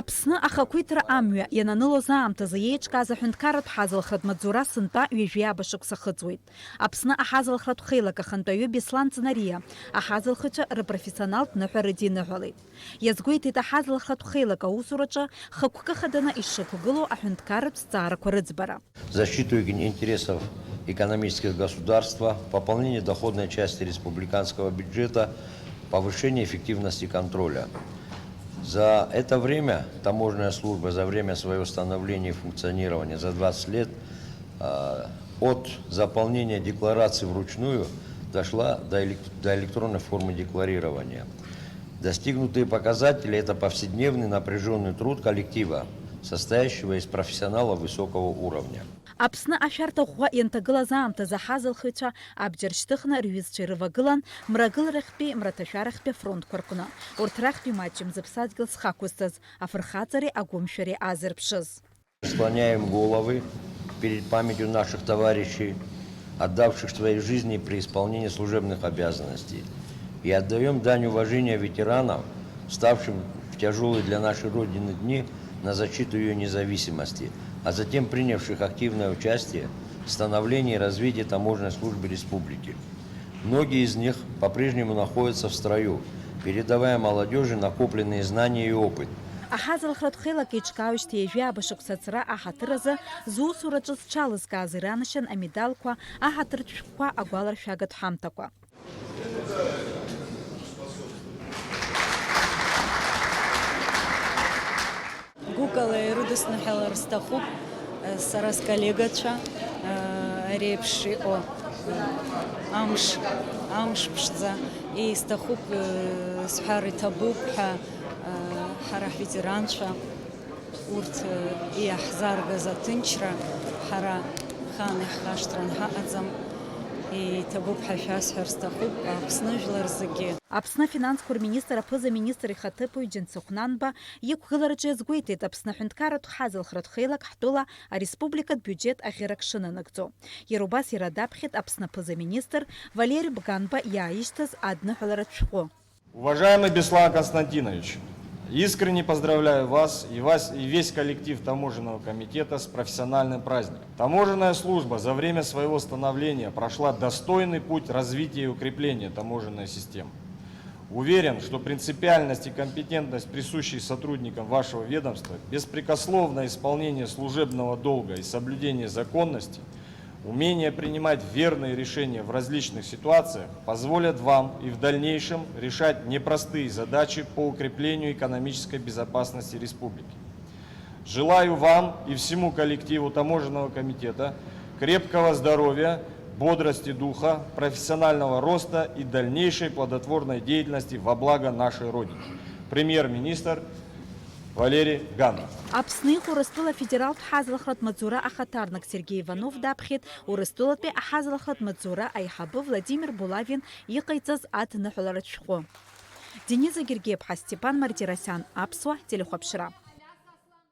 Аԥсны ахақәиҭра амҩа иананылоз аамҭазы еиҿкааз аҳәынҭқарратә ҳазылхратә маҵзура сынтәа ҩажәиаба шықәса хыҵуеит. Аԥсны аҳазылхратә хеилак ахантәаҩы Беслан Ҵнариа аҳазылхацәа рпрофессионалтә ныҳәа рыдиныҳәалеит. Иазгәеиҭеит аҳазылхратә хеилак аусураҿы хықәкы хаданы ишшықәгылоу аҳәынҭқарратә зҵаарақәа рыӡбара. Защиту интересов экономических государства, пополнение доходной части республиканского бюджета, повышение эффективности контроля. За это время таможенная служба, за время своего становления и функционирования, за 20 лет, от заполнения декларации вручную дошла до электронной формы декларирования. Достигнутые показатели – это повседневный напряженный труд коллектива, состоящего из профессионалов высокого уровня. Аԥсны ашәарҭаӷәӷәа ианҭагылаз аамҭазы аҳазылхыҩцәа абџьар шьҭыхны рҩызцәа ирывагылан мрагыларахьтәи мраҭашәарахьтәи афронтқәа рҟны. Урҭ рахьтәи маҷым зыԥсадгьыл зхақәызҭыз афырхаҵареи агәымшәареи азырԥшыз. Склоняем головы перед памятью наших товарищей, отдавших свои жизни при исполнении служебных обязанностей, и отдаем дань уважения ветеранам, ставшим в тяжелые для нашей Родины дни на защиту ее независимости, а затем принявших активное участие в становлении и развитии таможенной службы республики. Многие из них по-прежнему находятся в строю, передавая молодежи накопленные знания и опыт. Аҳазылхратә хеилак еиҿкаауеижьҭеи ҩажәиаба шықәса ацра аҳаҭыр азы зусураҿы зҽалызкааз иранашьан амедалқәа, аҳаҭыртә шәҟәқәа, агәаларшәагатә ҳамҭақәа. Гәыкала ирыдысныҳәалар сҭахуп сара сколлегацәа реиԥш иҟоу амш ԥшӡа исҭахуп сҳәар иҭабуп ҳәа ҳара ҳветеранцәа урҭ иаҳзааргаз аҭынчра ҳара хаан иаҳхашҭран ҳаҟаӡам. Аԥсны финансқәа рминистр аԥыза-министр ихаҭыԥуаҩ Џьансыхә Нанба иқәгылараҿы иазгәеиҭеит Аԥсны аҳәынҭқарратә ҳазылхратә хеилак ҳтәыла ареспубликатә бюджет аӷьарак шынанагӡо. Иара убас иара даԥхьеит Аԥсны аԥыза-министр Валерий Бганба иааишьҭыз адныҳәаларатә шәҟәы. Уважаемый Беслан Константинович, искренне поздравляю вас и весь коллектив Таможенного комитета с профессиональным праздником. Таможенная служба за время своего становления прошла достойный путь развития и укрепления таможенной системы. Уверен, что принципиальность и компетентность, присущие сотрудникам вашего ведомства, беспрекословное исполнение служебного долга и соблюдение законности, умение принимать верные решения в различных ситуациях позволят вам и в дальнейшем решать непростые задачи по укреплению экономической безопасности республики. Желаю вам и всему коллективу Таможенного комитета крепкого здоровья, бодрости духа, профессионального роста и дальнейшей плодотворной деятельности во благо нашей Родины. Премьер-министр Валерий Ганба. Аԥсны Урыстәыла федералтә ҳазылхратә маҵзура ахаҭарнак Сергей Иванов даԥхьеит Урыстәылатәи аҳазылхратә маҵзура аиҳабы Владимир Булавин иҟаиҵаз адныҳәаларатә шәҟәы. Дениза Гергиев-ԥҳа, Степан Мартиросян, Аԥсуа телехәаԥшра.